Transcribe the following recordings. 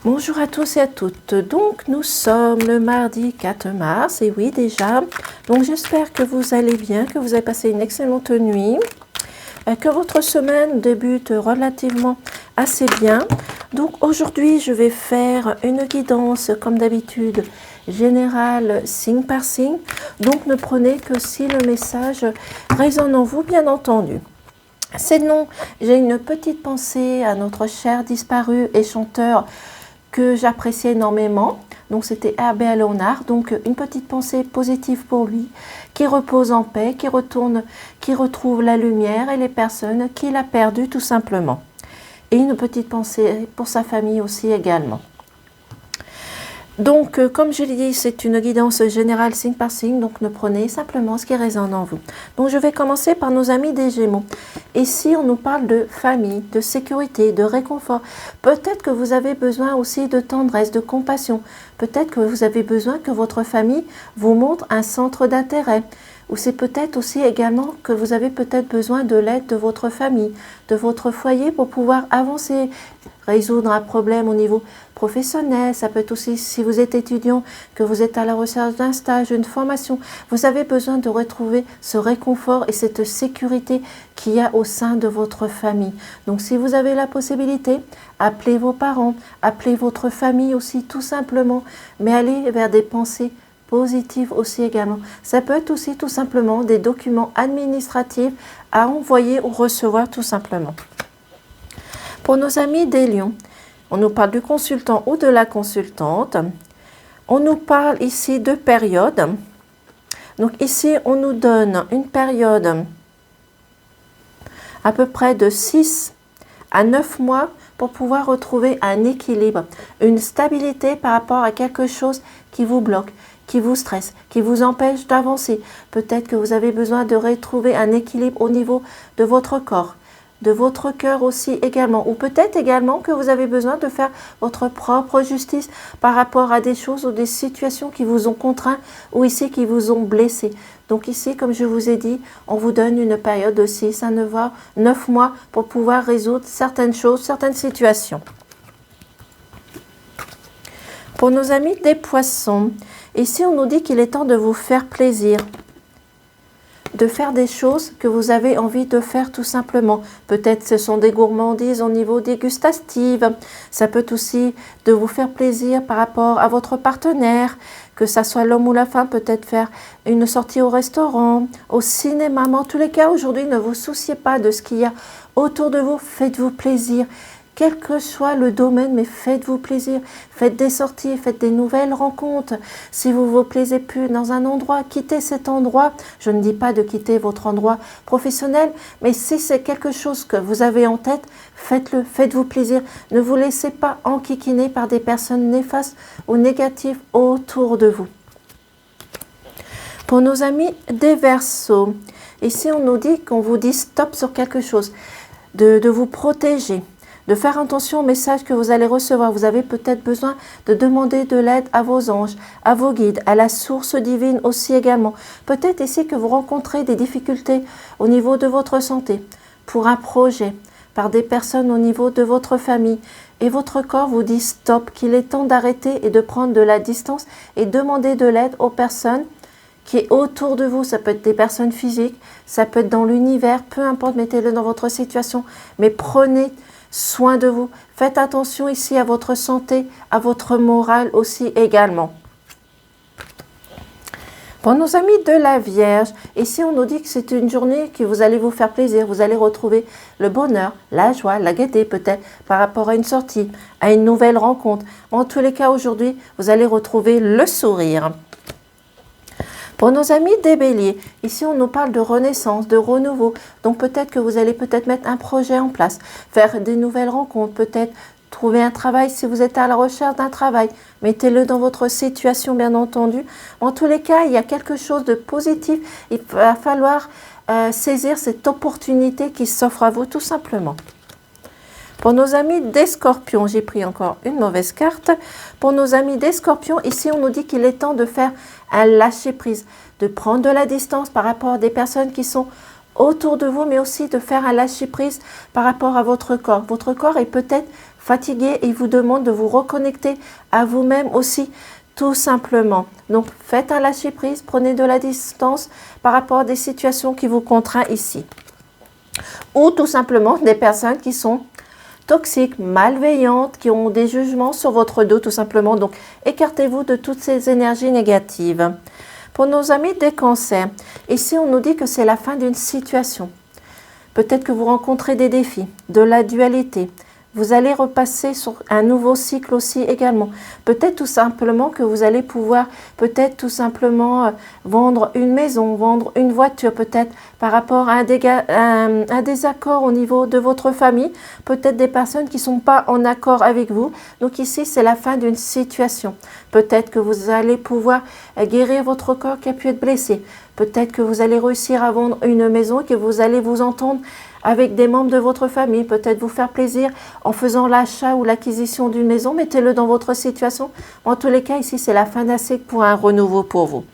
Bonjour à tous et à toutes. Donc nous sommes le mardi 4 mars et oui déjà. Donc j'espère que vous allez bien, que vous avez passé une excellente nuit, que votre semaine débute relativement assez bien. Donc aujourd'hui je vais faire une guidance comme d'habitude générale signe par signe. Donc ne prenez que si le message résonne en vous bien entendu. Sinon j'ai une petite pensée à notre cher disparu et chanteur que j'appréciais énormément. Donc c'était Herbert Léonard. Donc une petite pensée positive pour lui, qui repose en paix, qui retrouve la lumière et les personnes qu'il a perdues tout simplement. Et une petite pensée pour sa famille aussi également. Donc, comme je l'ai dit, c'est une guidance générale signe par signe, donc ne prenez simplement ce qui résonne en vous. Donc, je vais commencer par nos amis des Gémeaux. Ici, on nous parle de famille, de sécurité, de réconfort. Peut-être que vous avez besoin aussi de tendresse, de compassion. Peut-être que vous avez besoin que votre famille vous montre un centre d'intérêt. Ou c'est peut-être aussi également que vous avez peut-être besoin de l'aide de votre famille, de votre foyer pour pouvoir avancer, résoudre un problème au niveau professionnel. Ça peut être aussi, si vous êtes étudiant, que vous êtes à la recherche d'un stage, d'une formation. Vous avez besoin de retrouver ce réconfort et cette sécurité qu'il y a au sein de votre famille. Donc si vous avez la possibilité, appelez vos parents, appelez votre famille aussi tout simplement, mais allez vers des pensées positives aussi également. Ça peut être aussi tout simplement des documents administratifs à envoyer ou recevoir tout simplement. Pour nos amis des Lions, on nous parle du consultant ou de la consultante. On nous parle ici de période. Donc ici, on nous donne une période à peu près de 6 à 9 mois pour pouvoir retrouver un équilibre, une stabilité par rapport à quelque chose qui vous bloque, qui vous stresse, qui vous empêche d'avancer. Peut-être que vous avez besoin de retrouver un équilibre au niveau de votre corps, de votre cœur aussi également. Ou peut-être également que vous avez besoin de faire votre propre justice par rapport à des choses ou des situations qui vous ont contraint ou ici qui vous ont blessé. Donc ici, comme je vous ai dit, on vous donne une période de 6 à 9 mois pour pouvoir résoudre certaines choses, certaines situations. Pour nos amis des poissons, ici on nous dit qu'il est temps de vous faire plaisir, de faire des choses que vous avez envie de faire tout simplement. Peut-être ce sont des gourmandises au niveau dégustatif. Ça peut aussi de vous faire plaisir par rapport à votre partenaire, que ça soit l'homme ou la femme, peut-être faire une sortie au restaurant, au cinéma. Mais en tous les cas, aujourd'hui, ne vous souciez pas de ce qu'il y a autour de vous. Faites-vous plaisir. Quel que soit le domaine, mais faites-vous plaisir. Faites des sorties, faites des nouvelles rencontres. Si vous ne vous plaisez plus dans un endroit, quittez cet endroit. Je ne dis pas de quitter votre endroit professionnel, mais si c'est quelque chose que vous avez en tête, faites-le, faites-vous plaisir. Ne vous laissez pas enquiquiner par des personnes néfastes ou négatives autour de vous. Pour nos amis des Verseaux, ici on nous dit qu'on vous dit stop sur quelque chose, de vous protéger, de faire attention aux messages que vous allez recevoir. Vous avez peut-être besoin de demander de l'aide à vos anges, à vos guides, à la source divine aussi également. Peut-être ici que vous rencontrez des difficultés au niveau de votre santé, pour un projet, par des personnes au niveau de votre famille. Et votre corps vous dit stop, qu'il est temps d'arrêter et de prendre de la distance et demander de l'aide aux personnes qui est autour de vous. Ça peut être des personnes physiques, ça peut être dans l'univers, peu importe, mettez-le dans votre situation. Mais prenez soin de vous. Faites attention ici à votre santé, à votre morale aussi également. Pour nos amis de la Vierge, ici on nous dit que c'est une journée que vous allez vous faire plaisir. Vous allez retrouver le bonheur, la joie, la gaieté peut-être par rapport à une sortie, à une nouvelle rencontre. En tous les cas aujourd'hui, vous allez retrouver le sourire. Pour nos amis des Béliers, ici on nous parle de renaissance, de renouveau. Donc peut-être que vous allez peut-être mettre un projet en place, faire des nouvelles rencontres, peut-être trouver un travail si vous êtes à la recherche d'un travail. Mettez-le dans votre situation bien entendu. En tous les cas, il y a quelque chose de positif. Il va falloir saisir cette opportunité qui s'offre à vous tout simplement. Pour nos amis des Scorpions, j'ai pris encore une mauvaise carte. Pour nos amis des Scorpions, ici on nous dit qu'il est temps de faire un lâcher-prise, de prendre de la distance par rapport à des personnes qui sont autour de vous, mais aussi de faire un lâcher-prise par rapport à votre corps. Votre corps est peut-être fatigué et il vous demande de vous reconnecter à vous-même aussi, tout simplement. Donc, faites un lâcher-prise, prenez de la distance par rapport à des situations qui vous contraignent ici. Ou tout simplement des personnes qui sont toxiques, malveillantes, qui ont des jugements sur votre dos, tout simplement. Donc, écartez-vous de toutes ces énergies négatives. Pour nos amis des cancers, ici, on nous dit que c'est la fin d'une situation. Peut-être que vous rencontrez des défis, de la dualité. Vous allez repasser sur un nouveau cycle aussi également. Peut-être tout simplement que vous allez pouvoir, peut-être tout simplement vendre une maison, vendre une voiture, peut-être par rapport à un désaccord au niveau de votre famille, peut-être des personnes qui ne sont pas en accord avec vous. Donc ici, c'est la fin d'une situation. Peut-être que vous allez pouvoir guérir votre corps qui a pu être blessé. Peut-être que vous allez réussir à vendre une maison et que vous allez vous entendre avec des membres de votre famille, peut-être vous faire plaisir en faisant l'achat ou l'acquisition d'une maison, mettez-le dans votre situation. En tous les cas, ici, c'est la fin d'un cycle pour un renouveau pour vous.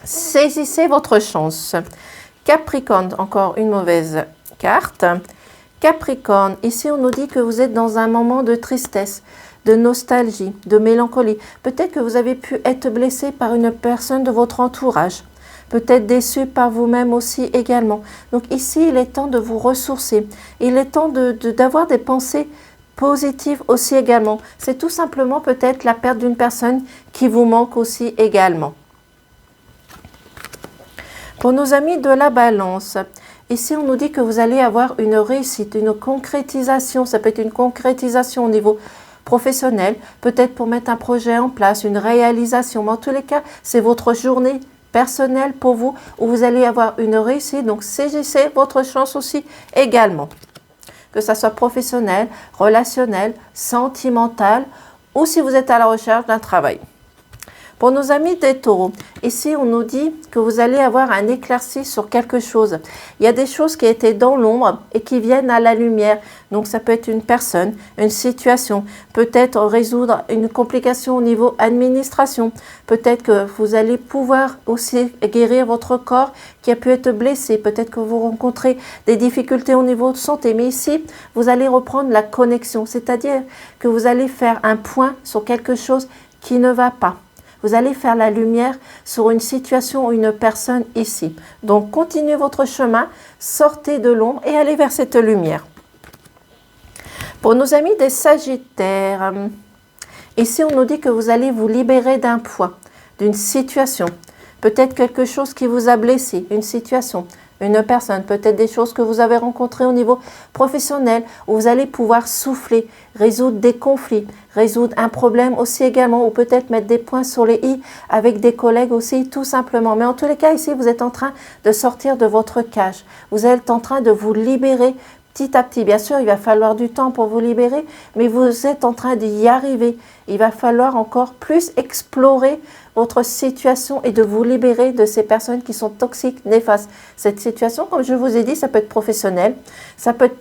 Saisissez votre chance. Capricorne, encore une mauvaise carte. Capricorne, ici, on nous dit que vous êtes dans un moment de tristesse, de nostalgie, de mélancolie. Peut-être que vous avez pu être blessé par une personne de votre entourage. Peut-être déçu par vous-même aussi également. Donc ici, il est temps de vous ressourcer. Il est temps d'avoir des pensées positives aussi également. C'est tout simplement peut-être la perte d'une personne qui vous manque aussi également. Pour nos amis de la balance, ici on nous dit que vous allez avoir une réussite, une concrétisation. Ça peut être une concrétisation au niveau professionnel, peut-être pour mettre un projet en place, une réalisation. Mais en tous les cas, c'est votre journée personnel pour vous, où vous allez avoir une réussite. Donc, saisissez votre chance aussi également. Que ça soit professionnel, relationnel, sentimental, ou si vous êtes à la recherche d'un travail. Pour nos amis des taureaux, ici on nous dit que vous allez avoir un éclairci sur quelque chose. Il y a des choses qui étaient dans l'ombre et qui viennent à la lumière. Donc ça peut être une personne, une situation, peut-être résoudre une complication au niveau administration. Peut-être que vous allez pouvoir aussi guérir votre corps qui a pu être blessé. Peut-être que vous rencontrez des difficultés au niveau de santé. Mais ici, vous allez reprendre la connexion. C'est-à-dire que vous allez faire un point sur quelque chose qui ne va pas. Vous allez faire la lumière sur une situation ou une personne ici. Donc, continuez votre chemin, sortez de l'ombre et allez vers cette lumière. Pour nos amis des Sagittaires, ici on nous dit que vous allez vous libérer d'un poids, d'une situation. Peut-être quelque chose qui vous a blessé, une situation, une personne, peut-être des choses que vous avez rencontrées au niveau professionnel, où vous allez pouvoir souffler, résoudre des conflits, résoudre un problème aussi également, ou peut-être mettre des points sur les i avec des collègues aussi, tout simplement. Mais en tous les cas, ici, vous êtes en train de sortir de votre cage. Vous êtes en train de vous libérer petit à petit. Bien sûr, il va falloir du temps pour vous libérer, mais vous êtes en train d'y arriver. Il va falloir encore plus explorer votre situation et de vous libérer de ces personnes qui sont toxiques, néfastes. Cette situation, comme je vous ai dit, ça peut être professionnel, ça peut être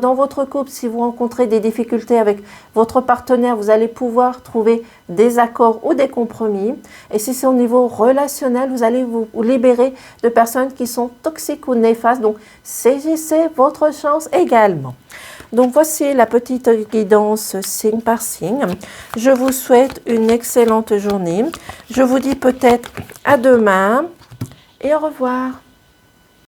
dans votre couple. Si vous rencontrez des difficultés avec votre partenaire, vous allez pouvoir trouver des accords ou des compromis. Et si c'est au niveau relationnel, vous allez vous libérer de personnes qui sont toxiques ou néfastes. Donc, saisissez votre chance également. Donc, voici la petite guidance signe par signe. Je vous souhaite une excellente journée. Je vous dis peut-être à demain et au revoir.